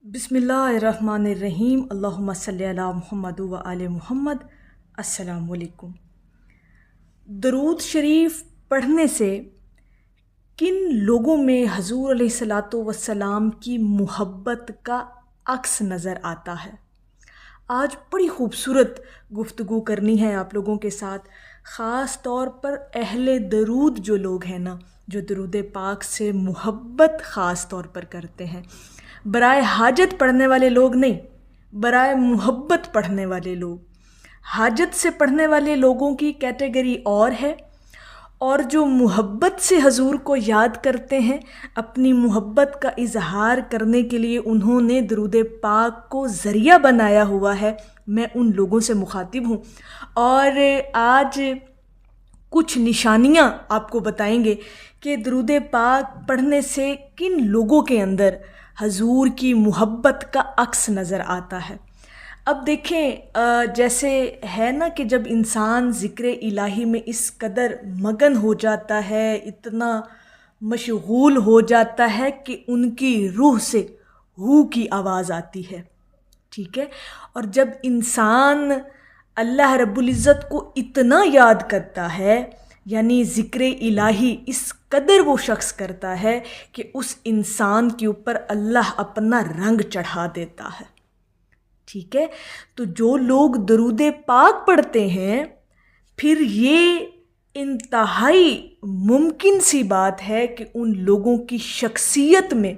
बिस्मिल्लाहिर्रहमानिर्रहीम। अल्लाहुम्मा सल्ली अला मुहम्मद व आले मुहम्मद। अस्सलामु अलैकुम। दरूद शरीफ पढ़ने से किन लोगों में हजूर अलैहिस्सलातु वस्सलाम की मुहब्बत का अक्स नज़र आता है। आज बड़ी ख़ूबसूरत गुफ्तगू करनी है आप लोगों के साथ, ख़ास तौर पर अहले दरूद जो लोग हैं ना, जो दरूद पाक से मुहब्बत ख़ास तौर पर करते हैं। बराए हाजत पढ़ने वाले लोग नहीं, बराए मुहब्बत पढ़ने वाले लोग। हाजत से पढ़ने वाले लोगों की कैटेगरी और है, और जो मुहब्बत से हजूर को याद करते हैं, अपनी मुहब्बत का इजहार करने के लिए उन्होंने दरूद पाक को ज़रिया बनाया हुआ है, मैं उन लोगों से मुखातिब हूँ। और आज कुछ निशानियाँ आपको बताएंगे कि दरूद पाक पढ़ने से किन लोगों के अंदर हजूर की मुहब्बत का अक्स नज़र आता है। अब देखें, जैसे है ना कि जब इंसान ज़िक्र इलाही में इस कदर मगन हो जाता है, इतना मशगूल हो जाता है कि उनकी रूह से हू की आवाज़ आती है, ठीक है। और जब इंसान अल्लाह रब्बुल इज़्ज़त को इतना याद करता है, यानी ज़िक्र इलाही इस कदर वो शख्स करता है कि उस इंसान के ऊपर अल्लाह अपना रंग चढ़ा देता है, ठीक है। तो जो लोग दरूद पाक पढ़ते हैं, फिर ये इंतहाई मुमकिन सी बात है कि उन लोगों की शख्सियत में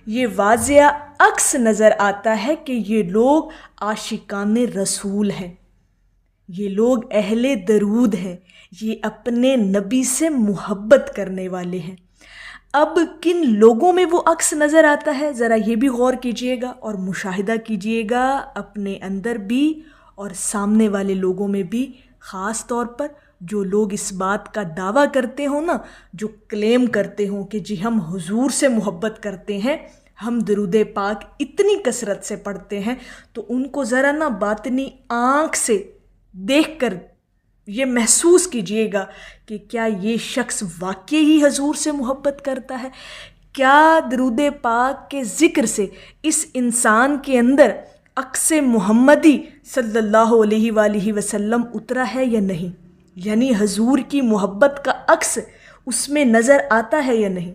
ये वाज़िया अक्स नज़र आता है कि ये लोग आशिकाने रसूल हैं, ये लोग अहले दरूद हैं, ये अपने नबी से मुहब्बत करने वाले हैं। अब किन लोगों में वो अक्स नज़र आता है, ज़रा ये भी गौर कीजिएगा और मुशाहिदा कीजिएगा अपने अंदर भी और सामने वाले लोगों में भी। ख़ास तौर पर जो लोग इस बात का दावा करते हो ना, जो क्लेम करते हो कि जी हम हुजूर से मुहब्बत करते हैं, हम दरूद पाक इतनी कसरत से पढ़ते हैं, तो उनको ज़रा ना बातनी आँख से देख कर ये महसूस कीजिएगा कि क्या ये शख्स वाकई ही हजूर से मुहब्बत करता है। क्या दरूद पाक के ज़िक्र से इस इंसान के अंदर अक्स मुहम्मदी सल्लल्लाहु अलैहि वसल्लम उतरा है या नहीं, यानी हजूर की मोहब्बत का अक्स उसमें नज़र आता है या नहीं।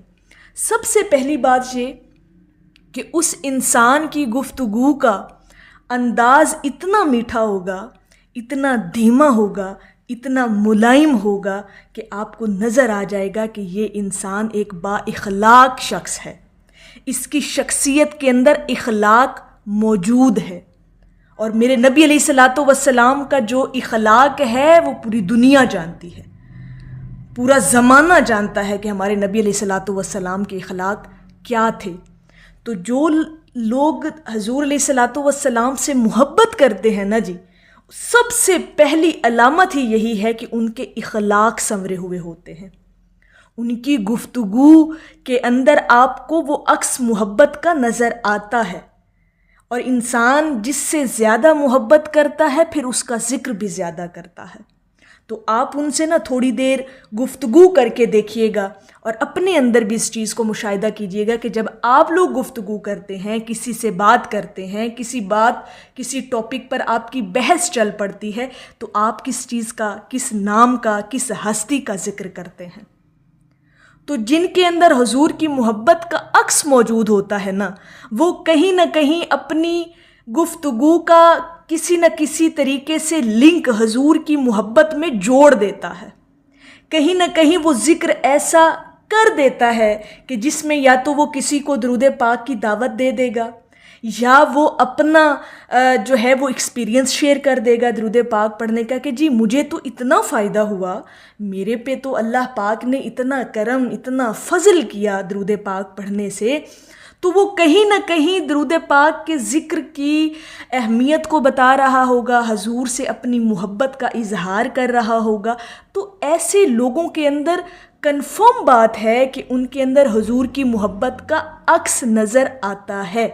सबसे पहली बात ये कि उस इंसान की गुफ्तगू का अंदाज़ इतना मीठा होगा, इतना धीमा होगा, इतना मुलायम होगा कि आपको नज़र आ जाएगा कि ये इंसान एक बाइखलाक शख्स है, इसकी शख्सियत के अंदर इखलाक मौजूद है। और मेरे नबी अलैहिस्सलातु वस्सलाम का जो इखलाक है वो पूरी दुनिया जानती है, पूरा ज़माना जानता है कि हमारे नबी अलैहिस्सलातु वस्सलाम के इखलाक क्या थे। तो जो लोग हजूर अलैहिस्सलातु वस्सलाम से मुहब्बत करते हैं ना जी, सबसे पहली अलामत ही यही है कि उनके इखलाक संवरे हुए होते हैं। उनकी गुफ्तगू के अंदर आपको वो अक्स मुहब्बत का नज़र आता है, और इंसान जिससे ज़्यादा मुहब्बत करता है फिर उसका ज़िक्र भी ज़्यादा करता है। तो आप उनसे ना थोड़ी देर गुफ्तगू करके देखिएगा और अपने अंदर भी इस चीज़ को मुशाहिदा कीजिएगा कि जब आप लोग गुफ्तगू करते हैं, किसी से बात करते हैं, किसी टॉपिक पर आपकी बहस चल पड़ती है, तो आप किस चीज़ का, किस नाम का, किस हस्ती का जिक्र करते हैं। तो जिनके अंदर हुजूर की मोहब्बत का अक्स मौजूद होता है ना, वो कहीं ना कहीं अपनी गुफ्तगू का किसी न किसी तरीके से लिंक हुजूर की मोहब्बत में जोड़ देता है। कहीं ना कहीं वो ज़िक्र ऐसा कर देता है कि जिसमें या तो वो किसी को दरूद पाक की दावत दे देगा, या वो अपना जो है वो एक्सपीरियंस शेयर कर देगा दरूद पाक पढ़ने का कि जी मुझे तो इतना फ़ायदा हुआ, मेरे पे तो अल्लाह पाक ने इतना करम, इतना फ़ज़ल किया दरूद पाक पढ़ने से। तो वो कहीं ना कहीं दरूद पाक के ज़िक्र की अहमियत को बता रहा होगा, हजूर से अपनी मोहब्बत का इजहार कर रहा होगा। तो ऐसे लोगों के अंदर कन्फर्म बात है कि उनके अंदर हजूर की मोहब्बत का अक्स नज़र आता है,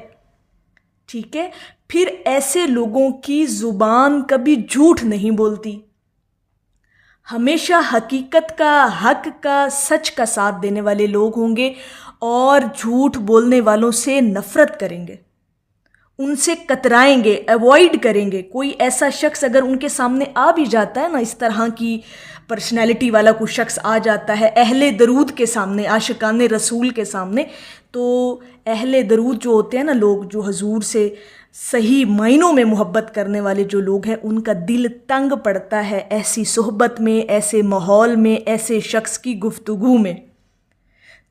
ठीक है। फिर ऐसे लोगों की ज़ुबान कभी झूठ नहीं बोलती, हमेशा हकीकत का, हक का, सच का साथ देने वाले लोग होंगे और झूठ बोलने वालों से नफ़रत करेंगे। ان سے کترائیں گے، ایوائڈ کریں گے. کوئی ایسا شخص اگر ان کے سامنے آ بھی جاتا ہے نا، اس طرح کی پرسنالٹی والا کوئی شخص آ جاتا ہے اہل درود کے سامنے، عاشقان رسول کے سامنے، تو اہل درود جو ہوتے ہیں نا لوگ، جو حضور سے صحیح معنوں میں محبت کرنے والے جو لوگ ہیں، ان کا دل تنگ پڑتا ہے ایسی صحبت میں، ایسے ماحول میں، ایسے شخص کی گفتگو میں.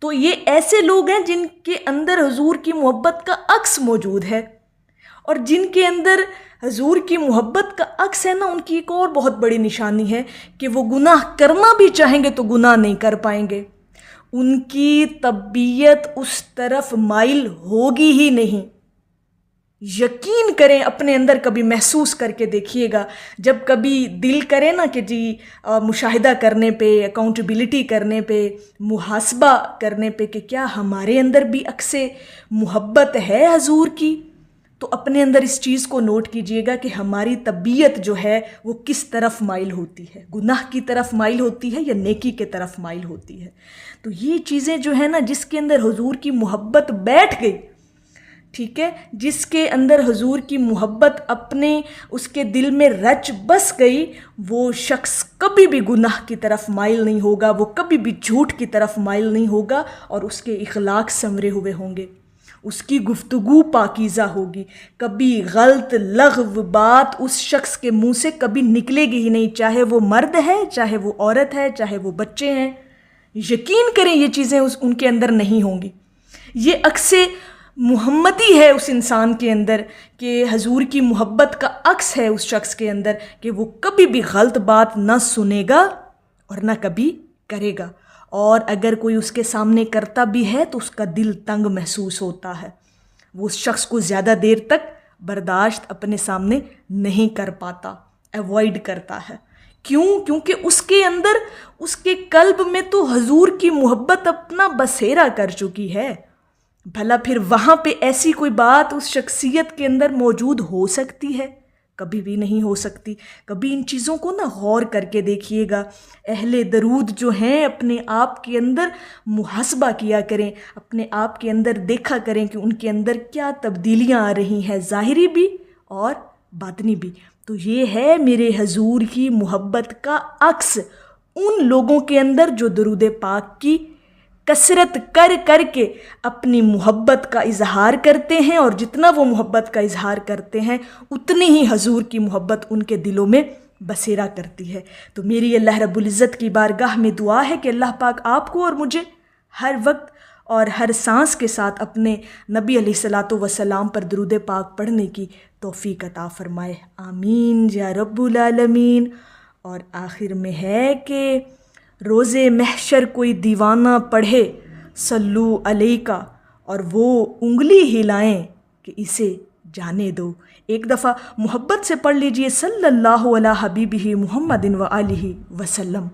تو یہ ایسے لوگ ہیں جن کے اندر حضور کی محبت کا عکس موجود ہے، اور جن کے اندر حضور کی محبت کا عکس ہے نا، ان کی ایک اور بہت بڑی نشانی ہے کہ وہ گناہ کرنا بھی چاہیں گے تو گناہ نہیں کر پائیں گے. ان کی طبیعت اس طرف مائل ہوگی ہی نہیں. یقین کریں، اپنے اندر کبھی محسوس کر کے دیکھیے گا، جب کبھی دل کرے نا کہ جی مشاہدہ کرنے پہ، اکاؤنٹیبلٹی کرنے پہ، محاسبہ کرنے پہ کہ کیا ہمارے اندر بھی عکس محبت ہے حضور کی، تو اپنے اندر اس چیز کو نوٹ کیجئے گا کہ ہماری طبیعت جو ہے وہ کس طرف مائل ہوتی ہے، گناہ کی طرف مائل ہوتی ہے یا نیکی کے طرف مائل ہوتی ہے. تو یہ چیزیں جو ہے نا، جس کے اندر حضور کی محبت بیٹھ گئی، ٹھیک ہے، جس کے اندر حضور کی محبت اپنے اس کے دل میں رچ بس گئی، وہ شخص کبھی بھی گناہ کی طرف مائل نہیں ہوگا، وہ کبھی بھی جھوٹ کی طرف مائل نہیں ہوگا، اور اس کے اخلاق سنورے ہوئے ہوں گے، اس کی گفتگو پاکیزہ ہوگی. کبھی غلط لغو بات اس شخص کے منہ سے کبھی نکلے گی ہی نہیں، چاہے وہ مرد ہے، چاہے وہ عورت ہے، چاہے وہ بچے ہیں. یقین کریں یہ چیزیں ان کے اندر نہیں ہوں گی. یہ عکس محمدی ہے اس انسان کے اندر، کہ حضور کی محبت کا عکس ہے اس شخص کے اندر، کہ وہ کبھی بھی غلط بات نہ سنے گا اور نہ کبھی کرے گا. اور اگر کوئی اس کے سامنے کرتا بھی ہے تو اس کا دل تنگ محسوس ہوتا ہے، وہ اس شخص کو زیادہ دیر تک برداشت اپنے سامنے نہیں کر پاتا، ایوائڈ کرتا ہے. کیوں؟ کیونکہ اس کے اندر، اس کے قلب میں تو حضور کی محبت اپنا بسیرا کر چکی ہے. بھلا پھر وہاں پہ ایسی کوئی بات اس شخصیت کے اندر موجود ہو سکتی ہے؟ کبھی بھی نہیں ہو سکتی. کبھی ان چیزوں کو نا غور کر کے دیکھیے گا. اہل درود جو ہیں اپنے آپ کے اندر محاسبہ کیا کریں، اپنے آپ کے اندر دیکھا کریں کہ ان کے اندر کیا تبدیلیاں آ رہی ہیں، ظاہری بھی اور باطنی بھی. تو یہ ہے میرے حضور کی محبت کا عکس ان لوگوں کے اندر جو درود پاک کی کثرت کر کر کے اپنی محبت کا اظہار کرتے ہیں، اور جتنا وہ محبت کا اظہار کرتے ہیں اتنی ہی حضور کی محبت ان کے دلوں میں بسیرا کرتی ہے. تو میری اللہ رب العزت کی بارگاہ میں دعا ہے کہ اللہ پاک آپ کو اور مجھے ہر وقت اور ہر سانس کے ساتھ اپنے نبی علیہ الصلاۃ والسلام پر درود پاک پڑھنے کی توفیق عطا فرمائے. آمین یا رب العالمین. اور آخر میں ہے کہ روز محشر کوئی دیوانہ پڑھے صلو علیکہ، اور وہ انگلی ہلائیں کہ اسے جانے دو. ایک دفعہ محبت سے پڑھ لیجئے صلی اللہ علی حبیبہ محمد و آلہ وسلم.